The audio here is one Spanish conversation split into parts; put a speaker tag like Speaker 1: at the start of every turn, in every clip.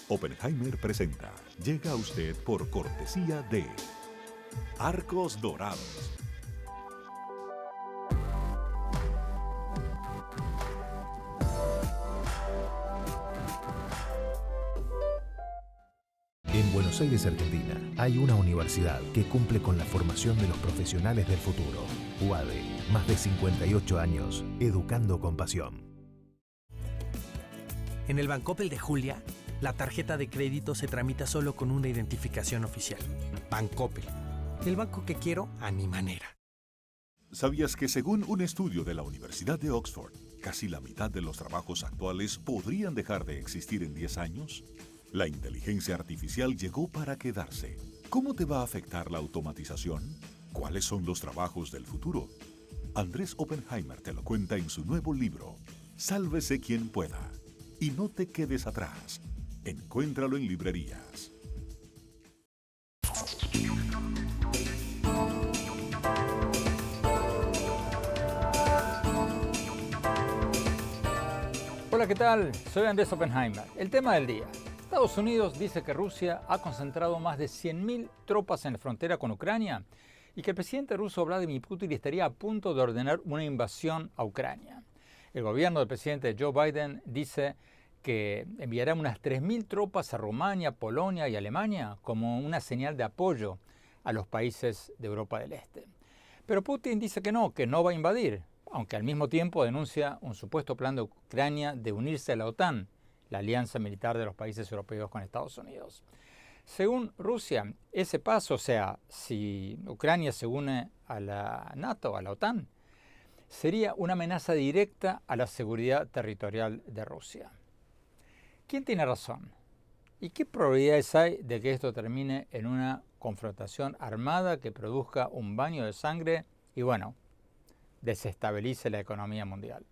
Speaker 1: Oppenheimer presenta. Llega a usted por cortesía de Arcos Dorados.
Speaker 2: En Buenos Aires, Argentina, hay una universidad que cumple con la formación de los profesionales del futuro. UADE, más de 58 años, educando con pasión.
Speaker 3: En el Bancoppel de Julia, la tarjeta de crédito se tramita solo con una identificación oficial. Bancoppel, el banco que quiero a mi manera.
Speaker 1: ¿Sabías que según un estudio de la Universidad de Oxford, casi la mitad de los trabajos actuales podrían dejar de existir en 10 años? La inteligencia artificial llegó para quedarse. ¿Cómo te va a afectar la automatización? ¿Cuáles son los trabajos del futuro? Andrés Oppenheimer te lo cuenta en su nuevo libro, Sálvese quien pueda. Y no te quedes atrás. Encuéntralo en librerías.
Speaker 4: Hola, ¿qué tal? Soy Andrés Oppenheimer. El tema del día. Estados Unidos dice que Rusia ha concentrado más de 100.000 tropas en la frontera con Ucrania y que el presidente ruso Vladimir Putin estaría a punto de ordenar una invasión a Ucrania. El gobierno del presidente Joe Biden dice que enviará unas 3.000 tropas a Rumania, Polonia y Alemania como una señal de apoyo a los países de Europa del Este. Pero Putin dice que no va a invadir, aunque al mismo tiempo denuncia un supuesto plan de Ucrania de unirse a la OTAN, la alianza militar de los países europeos con Estados Unidos. Según Rusia, ese paso, o sea, si Ucrania se une a la NATO, a la OTAN, sería una amenaza directa a la seguridad territorial de Rusia. ¿Quién tiene razón? ¿Y qué probabilidades hay de que esto termine en una confrontación armada que produzca un baño de sangre y, desestabilice la economía mundial?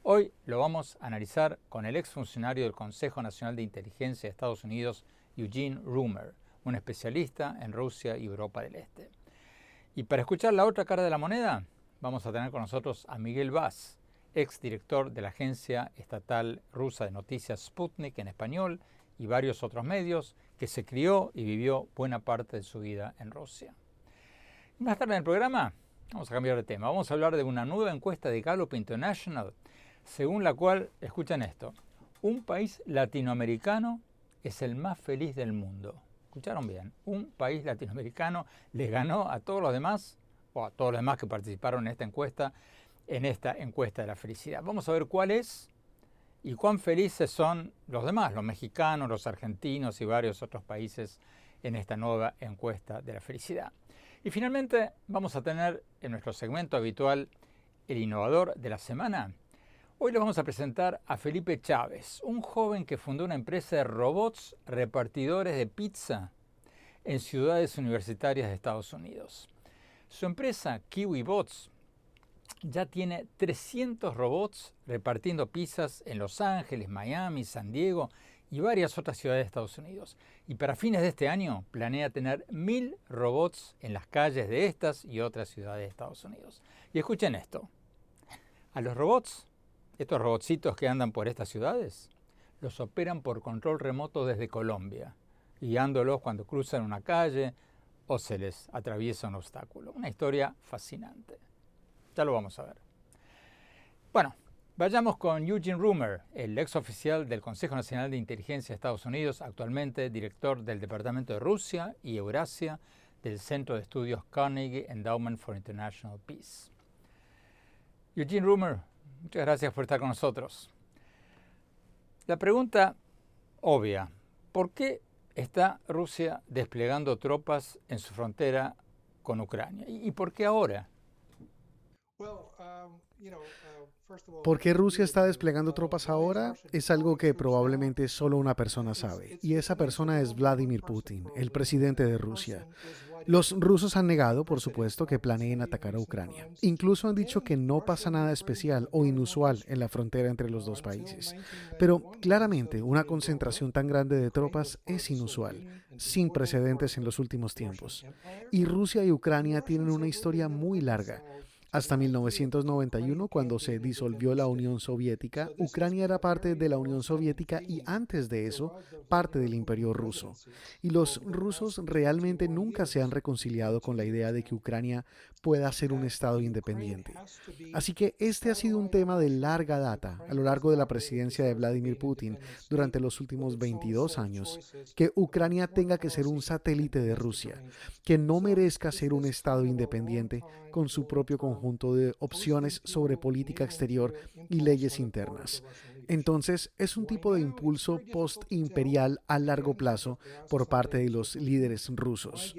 Speaker 4: Hoy lo vamos a analizar con el exfuncionario del Consejo Nacional de Inteligencia de Estados Unidos, Eugene Rumor, un especialista en Rusia y Europa del Este. Y para escuchar la otra cara de la moneda, vamos a tener con nosotros a Miguel Vaz, exdirector de la agencia estatal rusa de noticias Sputnik en español y varios otros medios, que se crió y vivió buena parte de su vida en Rusia. Y más tarde en el programa vamos a cambiar de tema. Vamos a hablar de una nueva encuesta de Gallup International, según la cual, escuchen esto, un país latinoamericano es el más feliz del mundo. ¿Escucharon bien? Un país latinoamericano le ganó a todos los demás, o a todos los demás que participaron en esta encuesta de la felicidad. Vamos a ver cuál es y cuán felices son los demás, los mexicanos, los argentinos y varios otros países en esta nueva encuesta de la felicidad. Y finalmente vamos a tener en nuestro segmento habitual el innovador de la semana. Hoy les vamos a presentar a Felipe Chávez, un joven que fundó una empresa de robots repartidores de pizza en ciudades universitarias de Estados Unidos. Su empresa, KiwiBots, ya tiene 300 robots repartiendo pizzas en Los Ángeles, Miami, San Diego y varias otras ciudades de Estados Unidos. Y para fines de este año planea tener 1.000 robots en las calles de estas y otras ciudades de Estados Unidos. Y escuchen esto. A los robots, estos robotcitos que andan por estas ciudades, los operan por control remoto desde Colombia, guiándolos cuando cruzan una calle o se les atraviesa un obstáculo. Una historia fascinante. Ya lo vamos a ver. Bueno, vayamos con Eugene Rumor, el ex oficial del Consejo Nacional de Inteligencia de Estados Unidos, actualmente director del Departamento de Rusia y Eurasia del Centro de Estudios Carnegie Endowment for International Peace. Eugene Rumor, muchas gracias por estar con nosotros. La pregunta obvia, ¿por qué está Rusia desplegando tropas en su frontera con Ucrania? ¿Y por qué ahora?
Speaker 5: ¿Por qué Rusia está desplegando tropas ahora? Es algo que probablemente solo una persona sabe, y esa persona es Vladimir Putin, el presidente de Rusia. Los rusos han negado, por supuesto, que planeen atacar a Ucrania. Incluso han dicho que no pasa nada especial o inusual en la frontera entre los dos países. Pero claramente una concentración tan grande de tropas es inusual, sin precedentes en los últimos tiempos. Y Rusia y Ucrania tienen una historia muy larga. Hasta 1991, cuando se disolvió la Unión Soviética, Ucrania era parte de la Unión Soviética y antes de eso, parte del Imperio Ruso. Y los rusos realmente nunca se han reconciliado con la idea de que Ucrania pueda ser un Estado independiente. Así que este ha sido un tema de larga data a lo largo de la presidencia de Vladimir Putin durante los últimos 22 años, que Ucrania tenga que ser un satélite de Rusia, que no merezca ser un Estado independiente con su propio conjunto de opciones sobre política exterior y leyes internas. Entonces, es un tipo de impulso post-imperial a largo plazo por parte de los líderes rusos.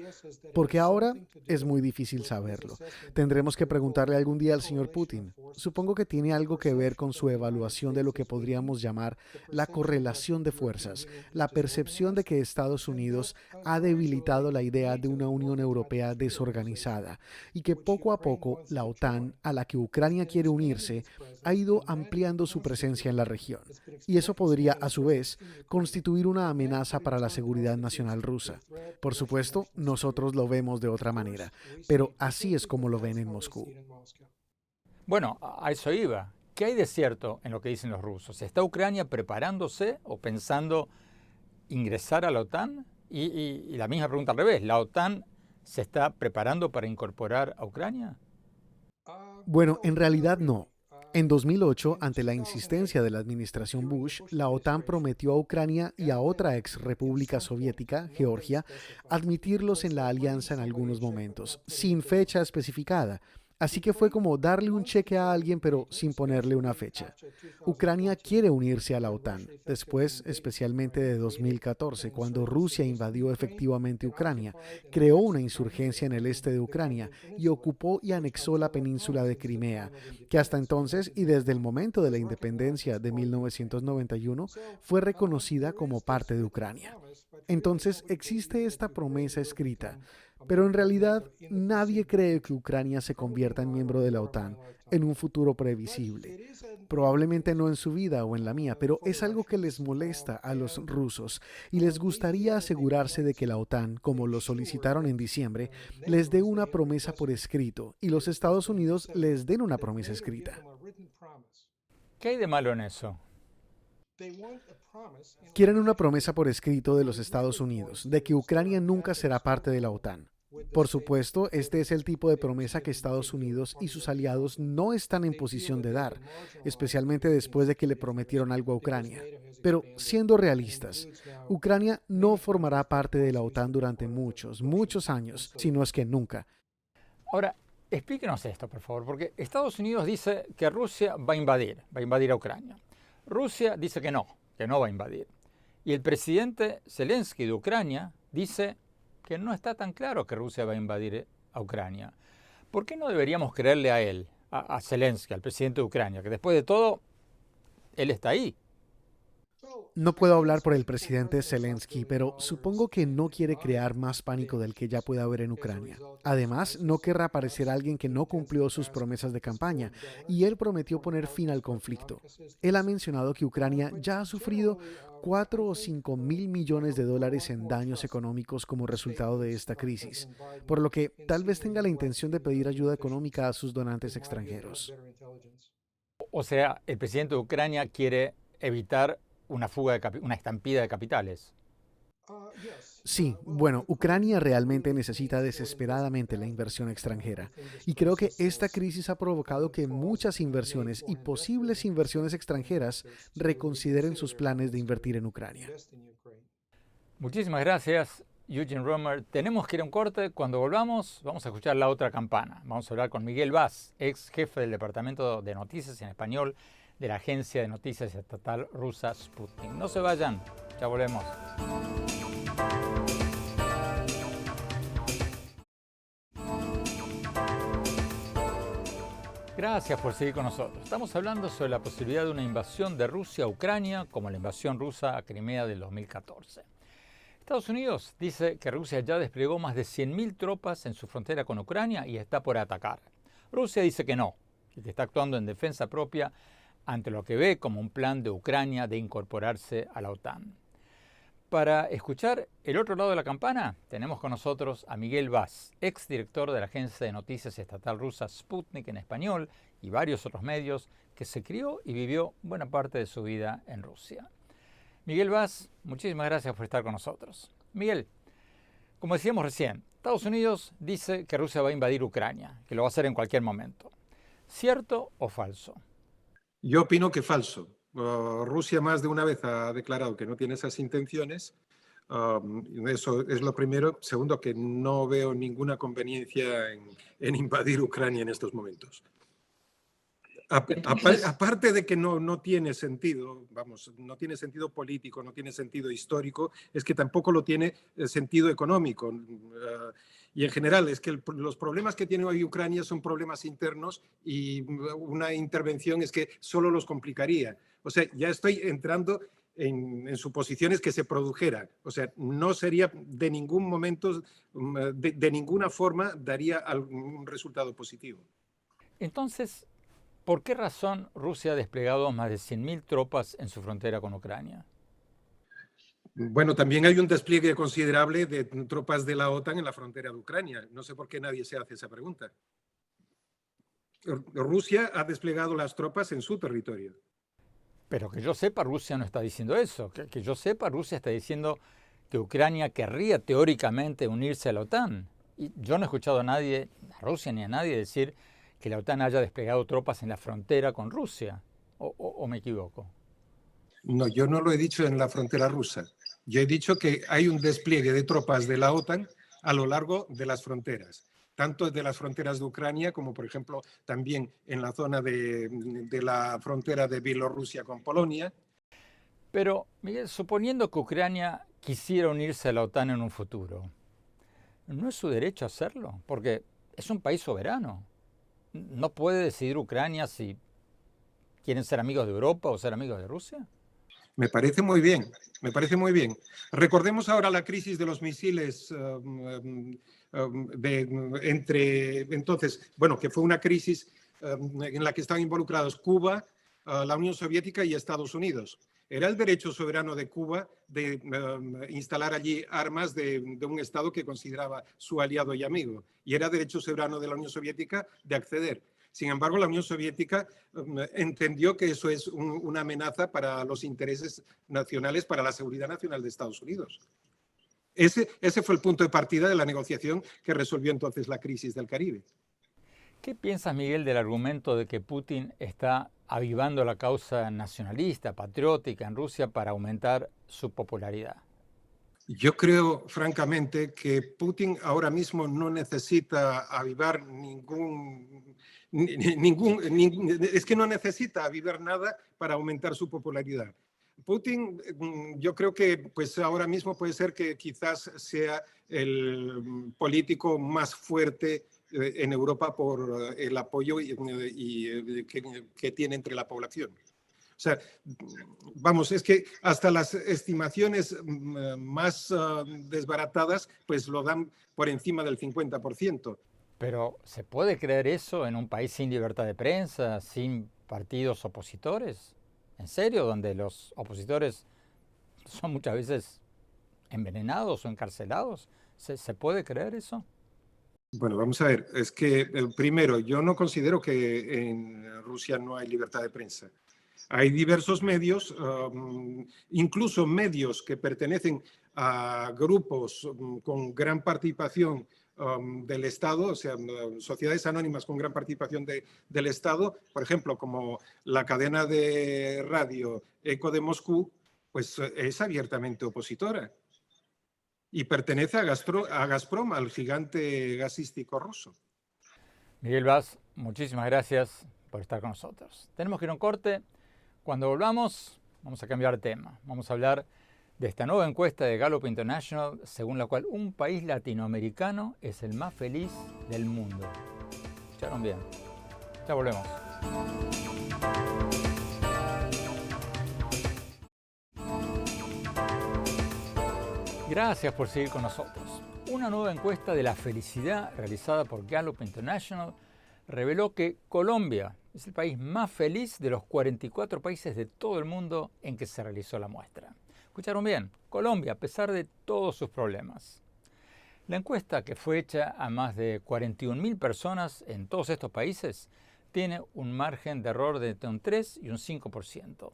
Speaker 5: Porque ahora es muy difícil saberlo. Tendremos que preguntarle algún día al señor Putin. Supongo que tiene algo que ver con su evaluación de lo que podríamos llamar la correlación de fuerzas, la percepción de que Estados Unidos ha debilitado la idea de una Unión Europea desorganizada y que poco a poco la OTAN, a la que Ucrania quiere unirse, ha ido ampliando su presencia en la región. Y eso podría, a su vez, constituir una amenaza para la seguridad nacional rusa. Por supuesto, nosotros lo vemos de otra manera, pero así es como lo ven en Moscú.
Speaker 4: Bueno, a eso iba. ¿Qué hay de cierto en lo que dicen los rusos? ¿Está Ucrania preparándose o pensando ingresar a la OTAN? Y la misma pregunta al revés, ¿la OTAN se está preparando para incorporar a Ucrania?
Speaker 5: Bueno, en realidad no. En 2008, ante la insistencia de la administración Bush, la OTAN prometió a Ucrania y a otra ex república soviética, Georgia, admitirlos en la alianza en algunos momentos, sin fecha especificada. Así que fue como darle un cheque a alguien pero sin ponerle una fecha. Ucrania quiere unirse a la OTAN, después especialmente de 2014, cuando Rusia invadió efectivamente Ucrania, creó una insurgencia en el este de Ucrania y ocupó y anexó la península de Crimea, que hasta entonces y desde el momento de la independencia de 1991 fue reconocida como parte de Ucrania. Entonces existe esta promesa escrita, pero en realidad nadie cree que Ucrania se convierta en miembro de la OTAN en un futuro previsible. Probablemente no en su vida o en la mía, pero es algo que les molesta a los rusos y les gustaría asegurarse de que la OTAN, como lo solicitaron en diciembre, les dé una promesa por escrito y los Estados Unidos les den una promesa escrita.
Speaker 4: ¿Qué hay de malo en eso?
Speaker 5: Quieren una promesa por escrito de los Estados Unidos de que Ucrania nunca será parte de la OTAN. Por supuesto, este es el tipo de promesa que Estados Unidos y sus aliados no están en posición de dar, especialmente después de que le prometieron algo a Ucrania. Pero siendo realistas, Ucrania no formará parte de la OTAN durante muchos años, si no es que nunca.
Speaker 4: Ahora, explíquenos esto, por favor, porque Estados Unidos dice que Rusia va a invadir a Ucrania. Rusia dice que no va a invadir. Y el presidente Zelensky de Ucrania dice que no está tan claro que Rusia va a invadir a Ucrania. ¿Por qué no deberíamos creerle a él, a Zelensky, al presidente de Ucrania, que después de todo, él está ahí?
Speaker 5: No puedo hablar por el presidente Zelensky, pero supongo que no quiere crear más pánico del que ya puede haber en Ucrania. Además, no querrá aparecer alguien que no cumplió sus promesas de campaña, y él prometió poner fin al conflicto. Él ha mencionado que Ucrania ya ha sufrido 4 o 5 mil millones de dólares en daños económicos como resultado de esta crisis, por lo que tal vez tenga la intención de pedir ayuda económica a sus donantes extranjeros.
Speaker 4: O sea, el presidente de Ucrania quiere evitar una estampida de capitales.
Speaker 5: Sí, bueno, Ucrania realmente necesita desesperadamente la inversión extranjera. Y creo que esta crisis ha provocado que muchas inversiones y posibles inversiones extranjeras reconsideren sus planes de invertir en Ucrania.
Speaker 4: Muchísimas gracias, Eugene Roemer. Tenemos que ir a un corte. Cuando volvamos, vamos a escuchar la otra campana. Vamos a hablar con Miguel Vaz, ex jefe del Departamento de Noticias en Español de la agencia de noticias estatal rusa Sputnik. No se vayan, ya volvemos. Gracias por seguir con nosotros. Estamos hablando sobre la posibilidad de una invasión de Rusia a Ucrania, como la invasión rusa a Crimea del 2014. Estados Unidos dice que Rusia ya desplegó más de 100.000 tropas en su frontera con Ucrania y está por atacar. Rusia dice que no, y que está actuando en defensa propia ante lo que ve como un plan de Ucrania de incorporarse a la OTAN. para escuchar el otro lado de la campana, tenemos con nosotros a Miguel Vaz, exdirector de la agencia de noticias estatal rusa Sputnik en español y varios otros medios, que se crió y vivió buena parte de su vida en Rusia. Miguel Vaz, muchísimas gracias por estar con nosotros. Miguel, como decíamos recién, Estados Unidos dice que Rusia va a invadir Ucrania, que lo va a hacer en cualquier momento. ¿Cierto o falso?
Speaker 6: Yo opino que falso. Rusia más de una vez ha declarado que no tiene esas intenciones. Eso es lo primero. Segundo, que no veo ninguna conveniencia en invadir Ucrania en estos momentos. Aparte de que no tiene sentido, vamos, no tiene sentido político, no tiene sentido histórico, es que tampoco lo tiene sentido económico. Y en general es que los problemas que tiene hoy Ucrania son problemas internos y una intervención es que solo los complicaría. O sea, ya estoy entrando en suposiciones que se produjera. O sea, no sería de ningún momento, de ninguna forma daría algún resultado positivo.
Speaker 4: Entonces, ¿por qué razón Rusia ha desplegado más de 100.000 tropas en su frontera con Ucrania?
Speaker 6: Bueno, también hay un despliegue considerable de tropas de la OTAN en la frontera de Ucrania. No sé por qué nadie se hace esa pregunta. Rusia ha desplegado las tropas en su territorio.
Speaker 4: Pero que yo sepa, Rusia no está diciendo eso. Que yo sepa, Rusia está diciendo que Ucrania querría teóricamente unirse a la OTAN. Y yo no he escuchado a nadie, a Rusia ni a nadie, decir que la OTAN haya desplegado tropas en la frontera con Rusia. ¿O me equivoco?
Speaker 6: No, yo no lo he dicho en la frontera rusa. Yo he dicho que hay un despliegue de tropas de la OTAN a lo largo de las fronteras, tanto de las fronteras de Ucrania como, por ejemplo, también en la zona de la frontera de Bielorrusia con Polonia.
Speaker 4: Pero, Miguel, suponiendo que Ucrania quisiera unirse a la OTAN en un futuro, ¿no es su derecho a hacerlo? Porque es un país soberano. ¿No puede decidir Ucrania si quieren ser amigos de Europa o ser amigos de Rusia?
Speaker 6: Me parece muy bien, me parece muy bien. Recordemos ahora la crisis de los misiles entonces, bueno, que fue una crisis en la que estaban involucrados Cuba, la Unión Soviética y Estados Unidos. Era el derecho soberano de Cuba de instalar allí armas de un Estado que consideraba su aliado y amigo. Y era derecho soberano de la Unión Soviética de acceder. Sin embargo, la Unión Soviética entendió que eso es una amenaza para los intereses nacionales, para la seguridad nacional de Estados Unidos. Ese fue el punto de partida de la negociación que resolvió entonces la crisis del Caribe.
Speaker 4: ¿Qué piensas, Miguel, del argumento de que Putin está avivando la causa nacionalista, patriótica en Rusia para aumentar su popularidad?
Speaker 6: Yo creo, francamente, que Putin ahora mismo no necesita avivar es que no necesita avivar nada para aumentar su popularidad. Putin, yo creo que pues ahora mismo puede ser que quizás sea el político más fuerte en Europa por el apoyo que tiene entre la población. O sea, vamos, es que hasta las estimaciones más desbaratadas pues lo dan por encima del 50%.
Speaker 4: Pero ¿se puede creer eso en un país sin libertad de prensa, sin partidos opositores? ¿En serio? Donde los opositores son muchas veces envenenados o encarcelados. ¿Se puede creer eso?
Speaker 6: Bueno, vamos a ver. Es que, primero, yo no considero que en Rusia no hay libertad de prensa. Hay diversos medios, incluso medios que pertenecen a grupos con gran participación del Estado, o sea, sociedades anónimas con gran participación del Estado, por ejemplo, como la cadena de radio Eco de Moscú, pues es abiertamente opositora y pertenece a Gazprom, al gigante gasístico ruso.
Speaker 4: Miguel Vaz, muchísimas gracias por estar con nosotros. Tenemos que ir a un corte. Cuando volvamos, vamos a cambiar de tema. Vamos a hablar de esta nueva encuesta de Gallup International, según la cual un país latinoamericano es el más feliz del mundo. ¿Escucharon bien? Ya volvemos. Gracias por seguir con nosotros. Una nueva encuesta de la felicidad realizada por Gallup International reveló que Colombia es el país más feliz de los 44 países de todo el mundo en que se realizó la muestra. Escucharon bien, Colombia, a pesar de todos sus problemas. La encuesta, que fue hecha a más de 41.000 personas en todos estos países, tiene un margen de error de entre un 3 y un 5%.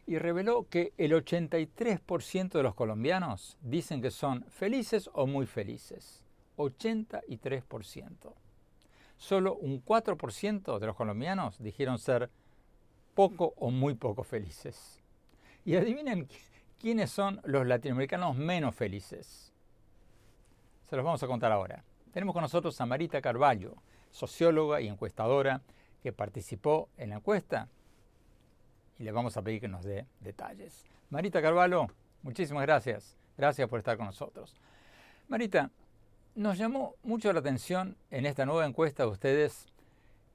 Speaker 4: Y reveló que el 83% de los colombianos dicen que son felices o muy felices. 83%. Solo un 4% de los colombianos dijeron ser poco o muy poco felices. Y adivinen quiénes son los latinoamericanos menos felices. Se los vamos a contar ahora. Tenemos con nosotros a Marita Carvalho, socióloga y encuestadora que participó en la encuesta, y le vamos a pedir que nos dé detalles. Marita Carvalho, muchísimas gracias. Gracias por estar con nosotros. Marita, nos llamó mucho la atención en esta nueva encuesta de ustedes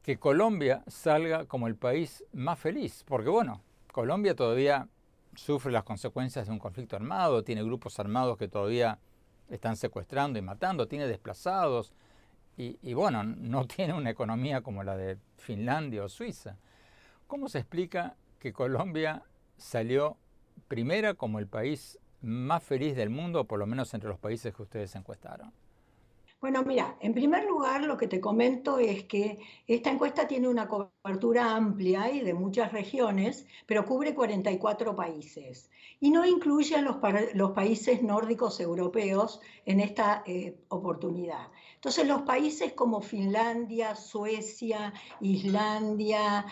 Speaker 4: que Colombia salga como el país más feliz, porque bueno, Colombia todavía sufre las consecuencias de un conflicto armado, tiene grupos armados que todavía están secuestrando y matando, tiene desplazados y bueno, no tiene una economía como la de Finlandia o Suiza. ¿Cómo se explica que Colombia salió primera como el país más feliz del mundo, por lo menos entre los países que ustedes encuestaron?
Speaker 7: Bueno, mira, en primer lugar lo que te comento es que esta encuesta tiene una cobertura amplia y de muchas regiones, pero cubre 44 países y no incluye a los países nórdicos europeos en esta oportunidad. Entonces los países como Finlandia, Suecia, Islandia,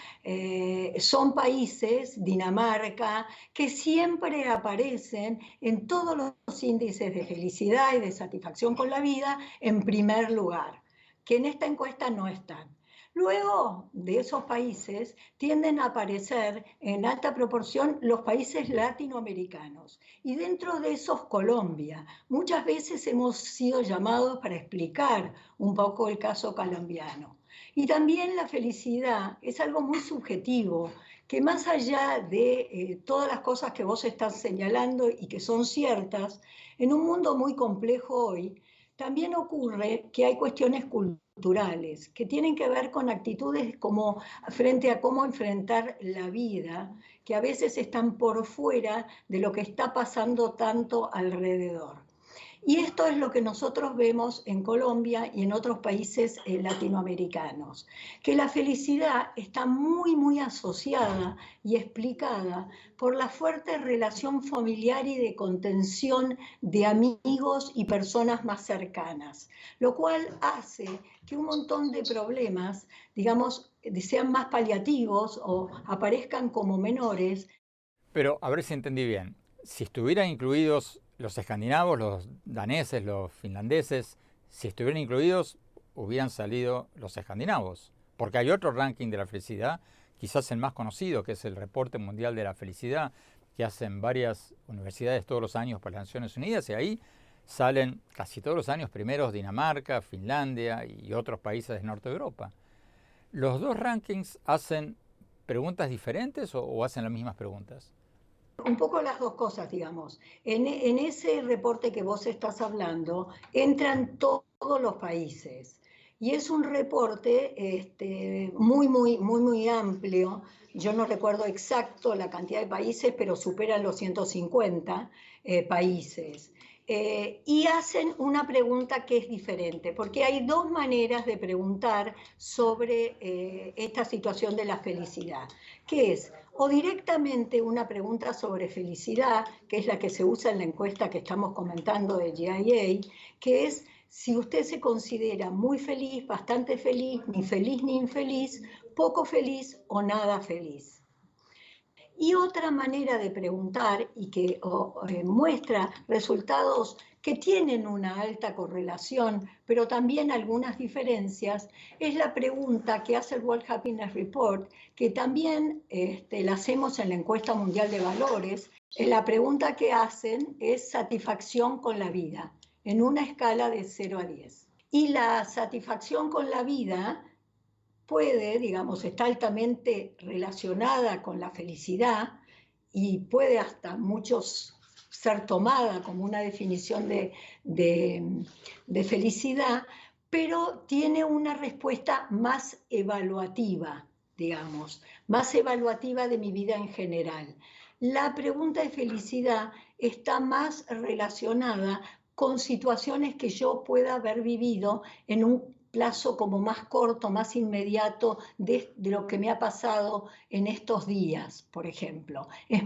Speaker 7: son países, Dinamarca, que siempre aparecen en todos los índices de felicidad y de satisfacción con la vida en primer lugar, que en esta encuesta no están. Luego de esos países tienden a aparecer en alta proporción los países latinoamericanos y dentro de esos Colombia. Muchas veces hemos sido llamados para explicar un poco el caso colombiano. Y también la felicidad es algo muy subjetivo, que más allá de todas las cosas que vos estás señalando y que son ciertas, en un mundo muy complejo hoy, también ocurre que hay cuestiones culturales que tienen que ver con actitudes como frente a cómo enfrentar la vida, que a veces están por fuera de lo que está pasando tanto alrededor. Y esto es lo que nosotros vemos en Colombia y en otros países latinoamericanos, que la felicidad está muy, muy asociada y explicada por la fuerte relación familiar y de contención de amigos y personas más cercanas, lo cual hace que un montón de problemas, digamos, sean más paliativos o aparezcan como menores.
Speaker 4: Pero a ver si entendí bien. Si estuvieran incluidos los escandinavos, los daneses, los finlandeses, si estuvieran incluidos, hubieran salido los escandinavos. Porque hay otro ranking de la felicidad, quizás el más conocido, que es el Reporte Mundial de la Felicidad, que hacen varias universidades todos los años por las Naciones Unidas, y ahí salen casi todos los años primeros Dinamarca, Finlandia y otros países del norte de Europa. ¿Los dos rankings hacen preguntas diferentes o hacen las mismas preguntas?
Speaker 7: Un poco las dos cosas, digamos. En ese reporte que vos estás hablando, entran todos los países. Y es un reporte muy amplio. Yo no recuerdo exacto la cantidad de países, pero superan los 150 países. Y hacen una pregunta que es diferente, porque hay dos maneras de preguntar sobre esta situación de la felicidad, que es o directamente una pregunta sobre felicidad, que es la que se usa en la encuesta que estamos comentando de GIA, que es si usted se considera muy feliz, bastante feliz, ni feliz ni infeliz, poco feliz o nada feliz. Y otra manera de preguntar y que muestra resultados que tienen una alta correlación, pero también algunas diferencias, es la pregunta que hace el World Happiness Report, que también la hacemos en la encuesta mundial de valores. La pregunta que hacen es satisfacción con la vida, en una escala de 0 a 10. Y la satisfacción con la vida puede, digamos, está altamente relacionada con la felicidad y puede hasta muchos ser tomada como una definición de felicidad, pero tiene una respuesta más evaluativa, digamos, más evaluativa de mi vida en general. La pregunta de felicidad está más relacionada con situaciones que yo pueda haber vivido en un plazo como más corto, más inmediato de lo que me ha pasado en estos días, por ejemplo. Es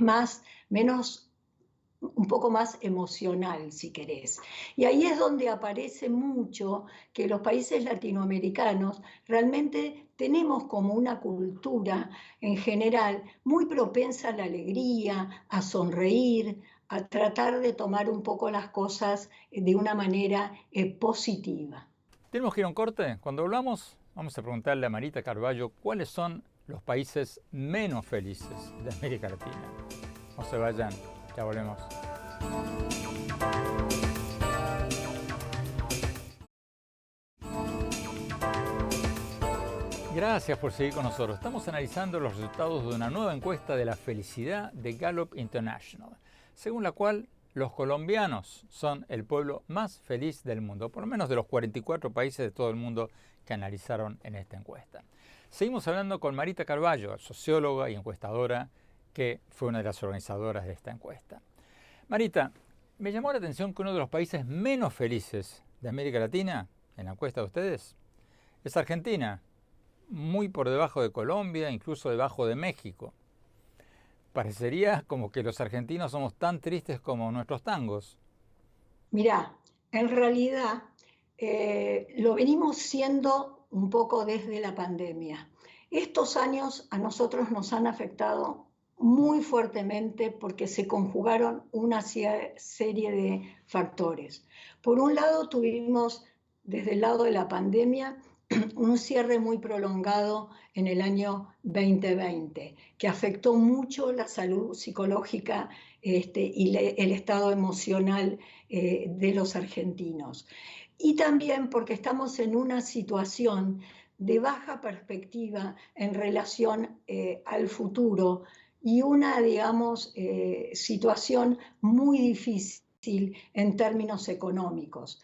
Speaker 7: un poco más emocional, si querés. Y ahí es donde aparece mucho que los países latinoamericanos realmente tenemos como una cultura en general muy propensa a la alegría, a sonreír, a tratar de tomar un poco las cosas de una manera positiva.
Speaker 4: Tenemos que ir a un corte. Cuando hablamos, vamos a preguntarle a Marita Carballo cuáles son los países menos felices de América Latina. No se vayan, ya volvemos. Gracias por seguir con nosotros. Estamos analizando los resultados de una nueva encuesta de la felicidad de Gallup International, según la cual los colombianos son el pueblo más feliz del mundo, por lo menos de los 44 países de todo el mundo que analizaron en esta encuesta. Seguimos hablando con Marita Carballo, socióloga y encuestadora, que fue una de las organizadoras de esta encuesta. Marita, me llamó la atención que uno de los países menos felices de América Latina, en la encuesta de ustedes, es Argentina, muy por debajo de Colombia, incluso debajo de México. Parecería como que los argentinos somos tan tristes como nuestros tangos.
Speaker 7: Mirá, en realidad lo venimos siendo un poco desde la pandemia. Estos años a nosotros nos han afectado muy fuertemente porque se conjugaron una serie de factores. Por un lado, tuvimos desde el lado de la pandemia un cierre muy prolongado en el año 2020, que afectó mucho la salud psicológica y el estado emocional de los argentinos. Y también porque estamos en una situación de baja perspectiva en relación al futuro y una, digamos, situación muy difícil en términos económicos,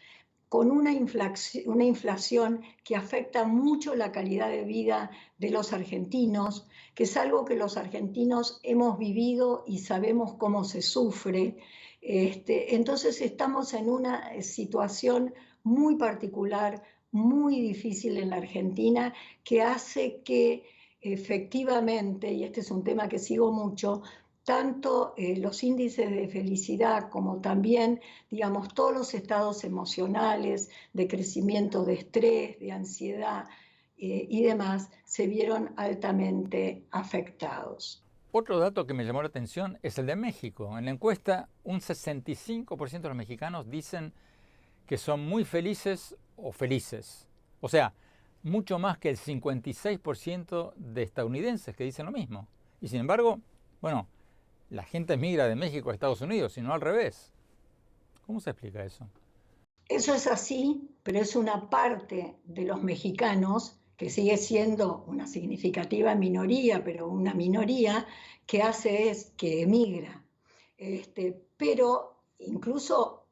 Speaker 7: con una inflación que afecta mucho la calidad de vida de los argentinos, que es algo que los argentinos hemos vivido y sabemos cómo se sufre. Entonces estamos en una situación muy particular, muy difícil en la Argentina, que hace que efectivamente, y este es un tema que sigo mucho, tanto los índices de felicidad como también, digamos, todos los estados emocionales, de crecimiento de estrés, de ansiedad y demás, se vieron altamente afectados.
Speaker 4: Otro dato que me llamó la atención es el de México. En la encuesta, un 65% de los mexicanos dicen que son muy felices o felices. O sea, mucho más que el 56% de estadounidenses que dicen lo mismo. Y sin embargo, bueno, la gente migra de México a Estados Unidos, y no al revés. ¿Cómo se explica eso?
Speaker 7: Eso es así, pero es una parte de los mexicanos, que sigue siendo una significativa minoría, pero una minoría que hace es que emigra. Pero incluso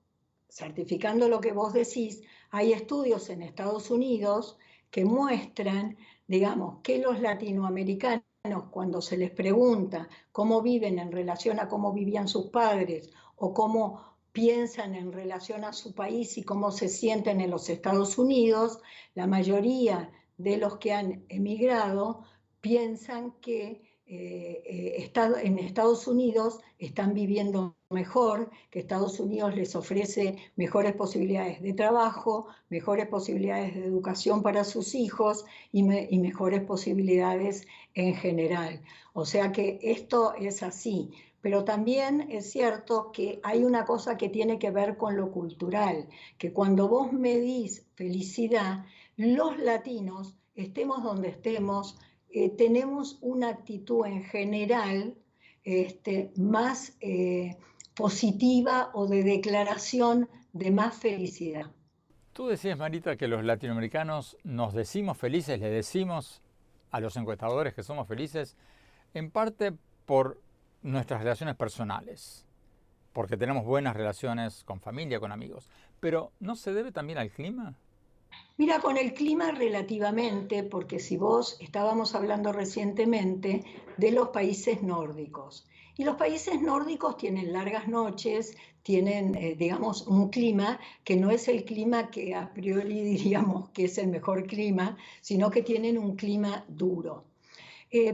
Speaker 7: certificando lo que vos decís, hay estudios en Estados Unidos que muestran, digamos, que los latinoamericanos, cuando se les pregunta cómo viven en relación a cómo vivían sus padres o cómo piensan en relación a su país y cómo se sienten en los Estados Unidos, la mayoría de los que han emigrado piensan que en Estados Unidos están viviendo mejor, que Estados Unidos les ofrece mejores posibilidades de trabajo, mejores posibilidades de educación para sus hijos y mejores posibilidades en general. O sea que esto es así. Pero también es cierto que hay una cosa que tiene que ver con lo cultural, que cuando vos medís felicidad, los latinos, estemos donde estemos, tenemos una actitud en general más positiva o de declaración de más felicidad.
Speaker 4: Tú decías, Marita, que los latinoamericanos nos decimos felices, le decimos a los encuestadores que somos felices, en parte por nuestras relaciones personales, porque tenemos buenas relaciones con familia, con amigos. Pero ¿no se debe también al clima?
Speaker 7: Mira, con el clima relativamente, porque si vos estábamos hablando recientemente de los países nórdicos, Y los países nórdicos tienen largas noches, tienen, digamos, un clima que no es el clima que a priori diríamos que es el mejor clima, sino que tienen un clima duro.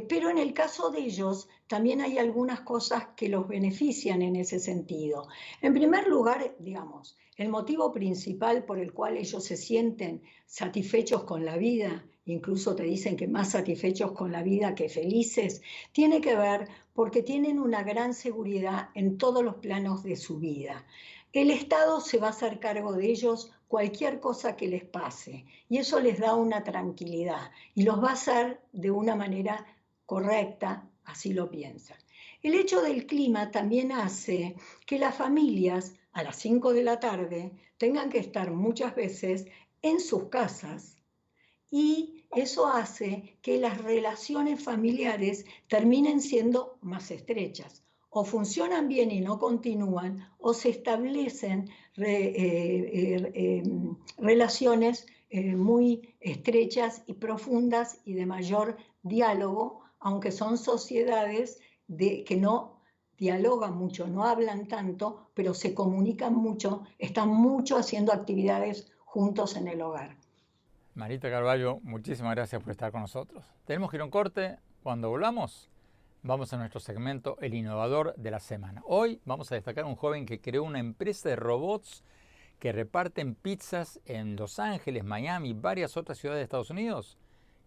Speaker 7: Pero en el caso de ellos también hay algunas cosas que los benefician en ese sentido. En primer lugar, digamos, el motivo principal por el cual ellos se sienten satisfechos con la vida, incluso te dicen que más satisfechos con la vida que felices, tiene que ver porque tienen una gran seguridad en todos los planos de su vida. El Estado se va a hacer cargo de ellos cualquier cosa que les pase y eso les da una tranquilidad y los va a hacer de una manera correcta, así lo piensan. El hecho del clima también hace que las familias a las 5 de la tarde tengan que estar muchas veces en sus casas y eso hace que las relaciones familiares terminen siendo más estrechas. O funcionan bien y no continúan, o se establecen relaciones muy estrechas y profundas y de mayor diálogo, aunque son sociedades que no dialogan mucho, no hablan tanto, pero se comunican mucho, están mucho haciendo actividades juntos en el hogar.
Speaker 4: Marita Carballo, muchísimas gracias por estar con nosotros. Tenemos que ir a un corte. Cuando volvamos, vamos a nuestro segmento El Innovador de la Semana. Hoy vamos a destacar a un joven que creó una empresa de robots que reparten pizzas en Los Ángeles, Miami y varias otras ciudades de Estados Unidos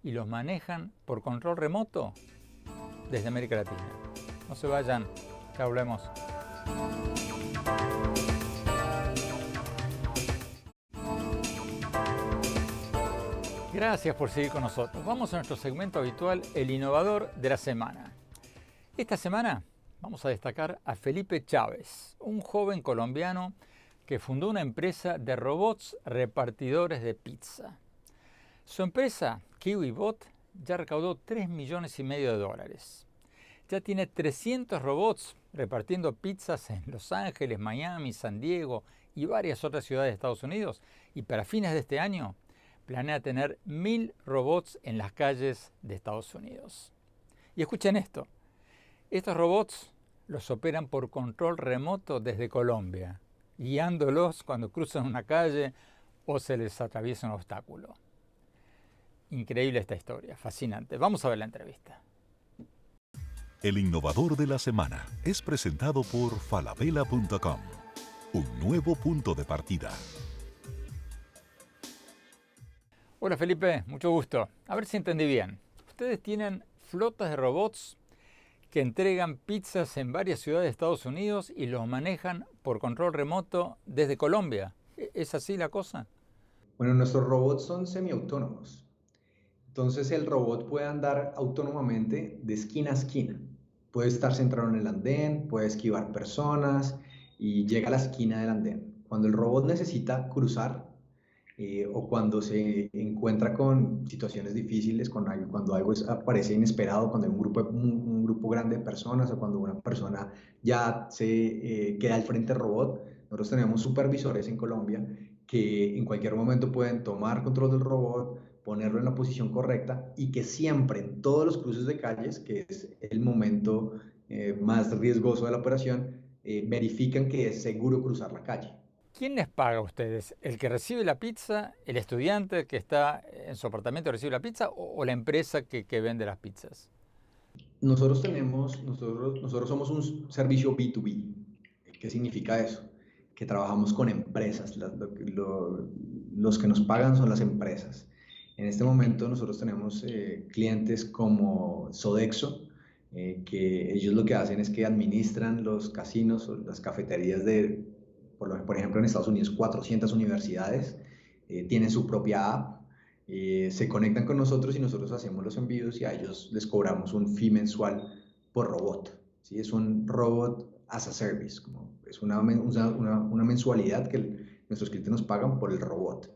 Speaker 4: y los manejan por control remoto desde América Latina. No se vayan, ya volvemos. Gracias por seguir con nosotros. Vamos a nuestro segmento habitual, El Innovador de la Semana. Esta semana vamos a destacar a Felipe Chávez, un joven colombiano que fundó una empresa de robots repartidores de pizza. Su empresa, KiwiBot, ya recaudó $3,5 millones. Ya tiene 300 robots repartiendo pizzas en Los Ángeles, Miami, San Diego y varias otras ciudades de Estados Unidos. Y para fines de este año planea tener 1,000 robots en las calles de Estados Unidos. Y escuchen esto. Estos robots los operan por control remoto desde Colombia, guiándolos cuando cruzan una calle o se les atraviesa un obstáculo. Increíble esta historia, fascinante. Vamos a ver la entrevista.
Speaker 1: El Innovador de la Semana es presentado por falabella.com, un nuevo punto de partida.
Speaker 4: Hola Felipe, mucho gusto. A ver si entendí bien. Ustedes tienen flotas de robots que entregan pizzas en varias ciudades de Estados Unidos y los manejan por control remoto desde Colombia. ¿Es así la cosa?
Speaker 8: Bueno, nuestros robots son semiautónomos. Entonces el robot puede andar autónomamente de esquina a esquina. Puede estar centrado en el andén, puede esquivar personas y llega a la esquina del andén. Cuando el robot necesita cruzar o cuando se encuentra con situaciones difíciles, cuando algo aparece inesperado, cuando hay un grupo grande de personas o cuando una persona ya se queda al frente del robot, nosotros tenemos supervisores en Colombia que en cualquier momento pueden tomar control del robot, ponerlo en la posición correcta y que siempre en todos los cruces de calles, que es el momento más riesgoso de la operación, verifican que es seguro cruzar la calle.
Speaker 4: ¿Quién les paga a ustedes? ¿El que recibe la pizza, el estudiante que está en su apartamento y recibe la pizza o la empresa que vende las pizzas?
Speaker 8: Nosotros somos un servicio B2B. ¿Qué significa eso? Que trabajamos con empresas. Los que nos pagan son las empresas. En este momento nosotros tenemos clientes como Sodexo, que ellos lo que hacen es que administran los casinos o las cafeterías por ejemplo, en Estados Unidos 400 universidades, tienen su propia app, se conectan con nosotros y nosotros hacemos los envíos y a ellos les cobramos un fee mensual por robot. ¿Sí? Es un robot as a service, es una mensualidad que nuestros clientes nos pagan por el robot.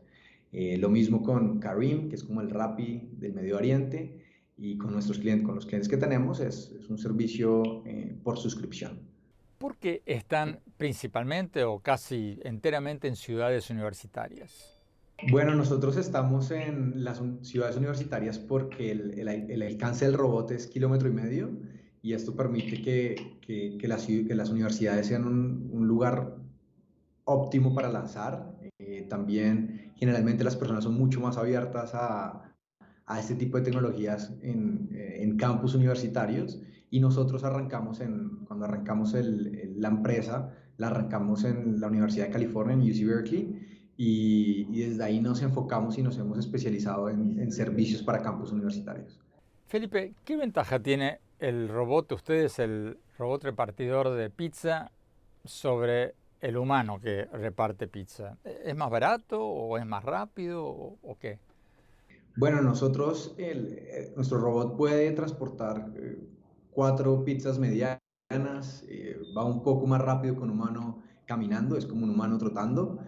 Speaker 8: Lo mismo con Careem, que es como el Rappi del Medio Oriente, y con nuestros clientes, con los clientes que tenemos es un servicio por suscripción.
Speaker 4: ¿Por qué están principalmente o casi enteramente en ciudades universitarias?
Speaker 8: Bueno, nosotros estamos en las ciudades universitarias porque el alcance del robot es 1,5 kilómetros y esto permite que las universidades sean un lugar óptimo para lanzar. También generalmente las personas son mucho más abiertas a este tipo de tecnologías en campus universitarios, y nosotros cuando arrancamos la empresa, la arrancamos en la Universidad de California, en UC Berkeley, y desde ahí nos enfocamos y nos hemos especializado en servicios para campus universitarios.
Speaker 4: Felipe, ¿qué ventaja tiene el robot de ustedes, el robot repartidor de pizza, sobre el humano que reparte pizza? ¿Es más barato o es más rápido o qué?
Speaker 8: Bueno, nuestro robot puede transportar 4 pizzas medianas, va un poco más rápido que un humano caminando, es como un humano trotando.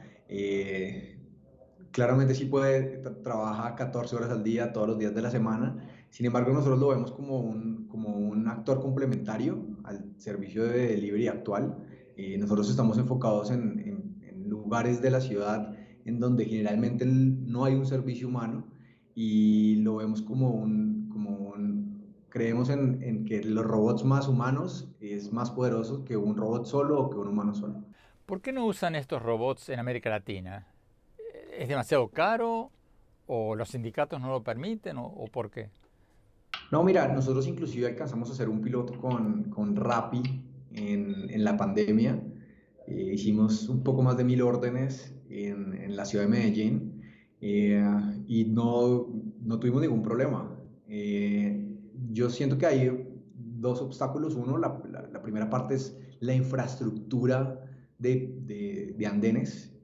Speaker 8: Claramente sí trabaja 14 horas al día, todos los días de la semana. Sin embargo, nosotros lo vemos como un actor complementario al servicio de delivery actual. Nosotros estamos enfocados en lugares de la ciudad en donde generalmente no hay un servicio humano, y lo vemos creemos en que los robots más humanos es más poderoso que un robot solo o que un humano solo.
Speaker 4: ¿Por qué no usan estos robots en América Latina? ¿Es demasiado caro o los sindicatos no lo permiten o por qué?
Speaker 8: No, mira, nosotros inclusive alcanzamos a hacer un piloto con Rappi en la pandemia. Hicimos un poco más de 1000 órdenes en la ciudad de Medellín, y no tuvimos ningún problema. Yo siento que hay 2 obstáculos. Uno, la primera parte es la infraestructura de andenes.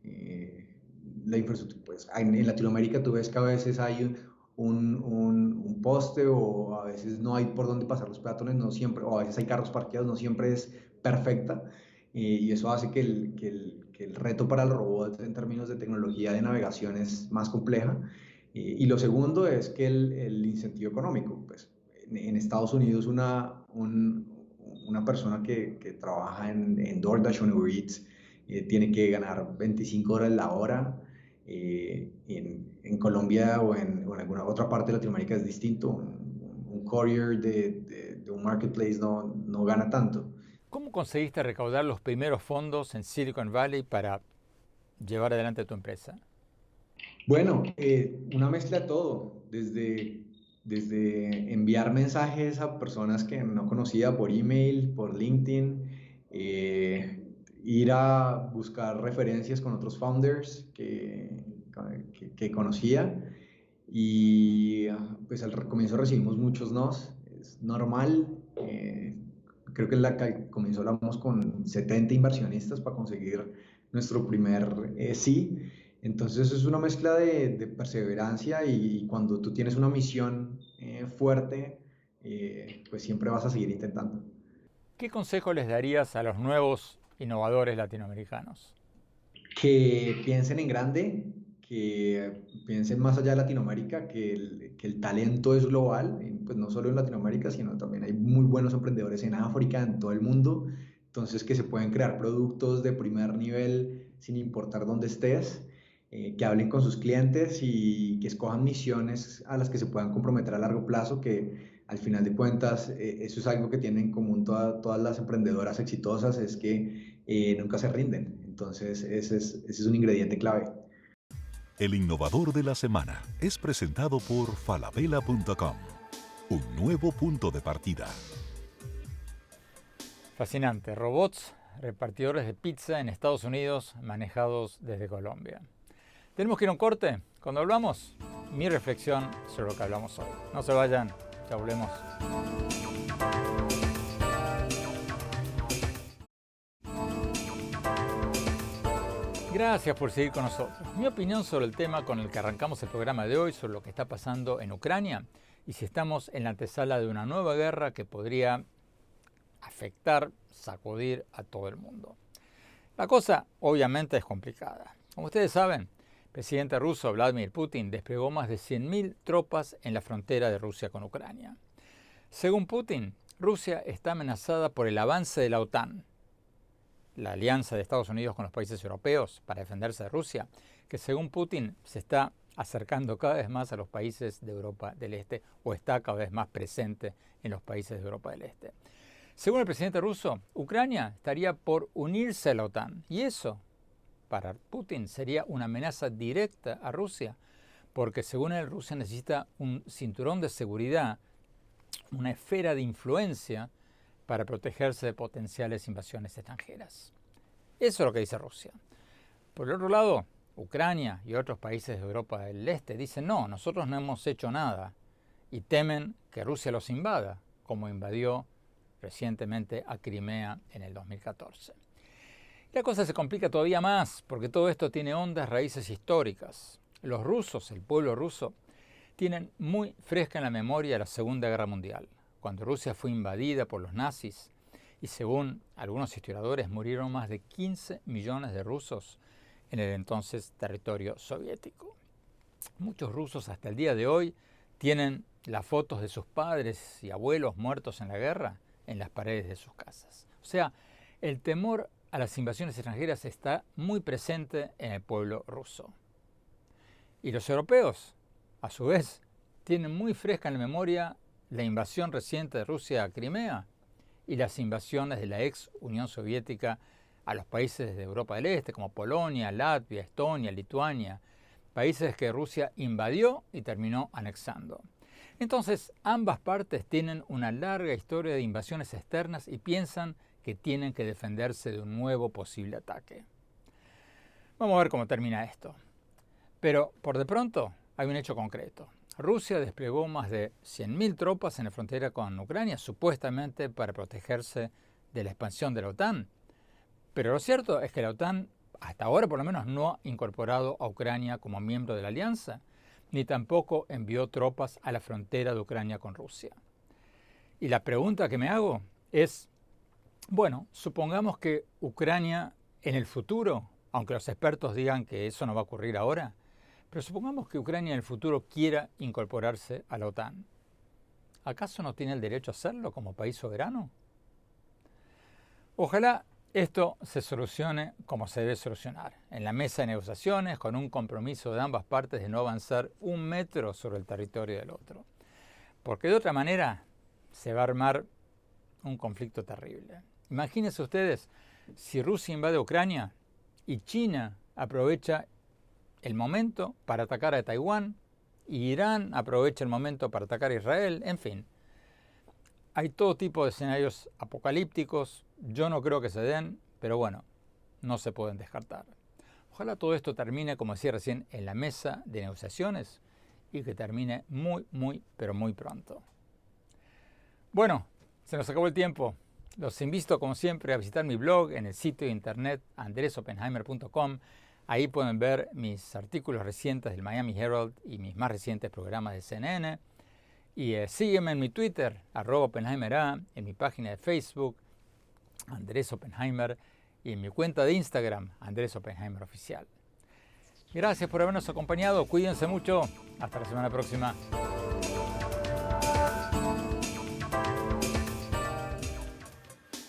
Speaker 8: La infraestructura, pues, en Latinoamérica tú ves que a veces hay un poste, o a veces no hay por dónde pasar los peatones, no siempre, o a veces hay carros parqueados, no siempre es perfecta, y eso hace que el reto para el robot en términos de tecnología de navegación es más compleja. Y lo segundo es que el incentivo económico, pues en Estados Unidos una persona que trabaja en DoorDash o en Uber Eats tiene que ganar $25 la hora. En Colombia o en alguna otra parte de Latinoamérica es distinto. Un courier de un marketplace no gana tanto.
Speaker 4: ¿Cómo conseguiste recaudar los primeros fondos en Silicon Valley para llevar adelante tu empresa?
Speaker 8: Bueno, una mezcla de todo, desde enviar mensajes a personas que no conocía por email, por LinkedIn, ir a buscar referencias con otros founders que conocía, y pues al comienzo recibimos muchos nos, es normal. Creo que al comienzo hablamos con 70 inversionistas para conseguir nuestro primer sí. Entonces es una mezcla de perseverancia, y cuando tú tienes una misión fuerte, pues siempre vas a seguir intentando.
Speaker 4: ¿Qué consejo les darías a los nuevos innovadores latinoamericanos?
Speaker 8: Que piensen en grande, que piensen más allá de Latinoamérica, que el talento es global, pues no solo en Latinoamérica, sino también hay muy buenos emprendedores en África, en todo el mundo. Entonces, que se pueden crear productos de primer nivel sin importar dónde estés, que hablen con sus clientes y que escojan misiones a las que se puedan comprometer a largo plazo, que al final de cuentas eso es algo que tienen en común todas las emprendedoras exitosas, es que nunca se rinden. Entonces ese es un ingrediente clave.
Speaker 1: El innovador de la semana es presentado por falabella.com, un nuevo punto de partida.
Speaker 4: Fascinante. Robots repartidores de pizza en Estados Unidos manejados desde Colombia. Tenemos que ir a un corte. Cuando hablamos, mi reflexión sobre lo que hablamos hoy. No se vayan, ya volvemos. Gracias por seguir con nosotros. Mi opinión sobre el tema con el que arrancamos el programa de hoy, sobre lo que está pasando en Ucrania y si estamos en la antesala de una nueva guerra que podría afectar, sacudir a todo el mundo. La cosa obviamente es complicada. Como ustedes saben, el presidente ruso Vladimir Putin desplegó más de 100.000 tropas en la frontera de Rusia con Ucrania. Según Putin, Rusia está amenazada por el avance de la OTAN, la alianza de Estados Unidos con los países europeos para defenderse de Rusia, que según Putin se está acercando cada vez más a los países de Europa del Este o está cada vez más presente en los países de Europa del Este. Según el presidente ruso, Ucrania estaría por unirse a la OTAN. Y eso, para Putin, sería una amenaza directa a Rusia, porque según él, Rusia necesita un cinturón de seguridad, una esfera de influencia para protegerse de potenciales invasiones extranjeras. Eso es lo que dice Rusia. Por el otro lado, Ucrania y otros países de Europa del Este dicen no, nosotros no hemos hecho nada y temen que Rusia los invada, como invadió recientemente a Crimea en el 2014. La cosa se complica todavía más porque todo esto tiene hondas raíces históricas. Los rusos, el pueblo ruso, tienen muy fresca en la memoria la Segunda Guerra Mundial, cuando Rusia fue invadida por los nazis y según algunos historiadores murieron más de 15 millones de rusos en el entonces territorio soviético. Muchos rusos hasta el día de hoy tienen las fotos de sus padres y abuelos muertos en la guerra en las paredes de sus casas. O sea, el temor a las invasiones extranjeras está muy presente en el pueblo ruso. Y los europeos, a su vez, tienen muy fresca en la memoria la invasión reciente de Rusia a Crimea y las invasiones de la ex Unión Soviética a los países de Europa del Este, como Polonia, Latvia, Estonia, Lituania, países que Rusia invadió y terminó anexando. Entonces, ambas partes tienen una larga historia de invasiones externas y piensan que tienen que defenderse de un nuevo posible ataque. Vamos a ver cómo termina esto. Pero, por de pronto, hay un hecho concreto. Rusia desplegó más de 100.000 tropas en la frontera con Ucrania, supuestamente para protegerse de la expansión de la OTAN. Pero lo cierto es que la OTAN, hasta ahora por lo menos, no ha incorporado a Ucrania como miembro de la alianza, ni tampoco envió tropas a la frontera de Ucrania con Rusia. Y la pregunta que me hago es, bueno, supongamos que Ucrania en el futuro, aunque los expertos digan que eso no va a ocurrir ahora, pero supongamos que Ucrania en el futuro quiera incorporarse a la OTAN. ¿Acaso no tiene el derecho a hacerlo como país soberano? Ojalá esto se solucione como se debe solucionar, en la mesa de negociaciones, con un compromiso de ambas partes de no avanzar un metro sobre el territorio del otro. Porque de otra manera se va a armar un conflicto terrible. Imagínense ustedes si Rusia invade Ucrania y China aprovecha el momento para atacar a Taiwán y Irán aprovecha el momento para atacar a Israel, en fin. Hay todo tipo de escenarios apocalípticos, yo no creo que se den, pero bueno, no se pueden descartar. Ojalá todo esto termine, como decía recién, en la mesa de negociaciones y que termine pero muy pronto. Bueno, se nos acabó el tiempo. Los invito, como siempre, a visitar mi blog en el sitio de internet andresopenheimer.com. Ahí pueden ver mis artículos recientes del Miami Herald y mis más recientes programas de CNN. Y sígueme en mi Twitter, @OpenheimerA, en mi página de Facebook, Andrés Oppenheimer, y en mi cuenta de Instagram, Andrés Oppenheimer Oficial. Gracias por habernos acompañado, cuídense mucho, hasta la semana próxima.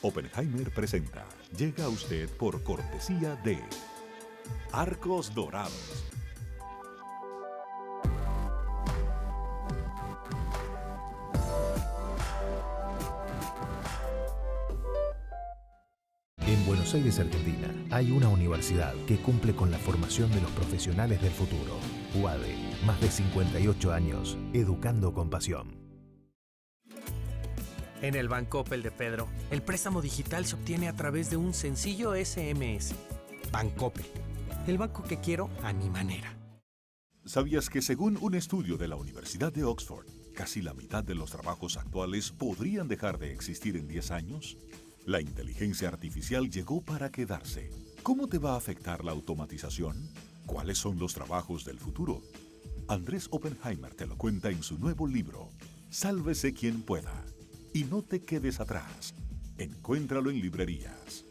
Speaker 1: Oppenheimer presenta. Llega a usted por cortesía de Arcos Dorados.
Speaker 2: En Buenos Aires, Argentina, hay una universidad que cumple con la formación de los profesionales del futuro. UADE, más de 58 años, educando con pasión.
Speaker 3: En el Bancoppel de Pedro, el préstamo digital se obtiene a través de un sencillo SMS. Bancoppel, el banco que quiero a mi manera.
Speaker 1: ¿Sabías que según un estudio de la Universidad de Oxford, casi la mitad de los trabajos actuales podrían dejar de existir en 10 años? La inteligencia artificial llegó para quedarse. ¿Cómo te va a afectar la automatización? ¿Cuáles son los trabajos del futuro? Andrés Oppenheimer te lo cuenta en su nuevo libro, Sálvese quien pueda. Y no te quedes atrás. Encuéntralo en librerías.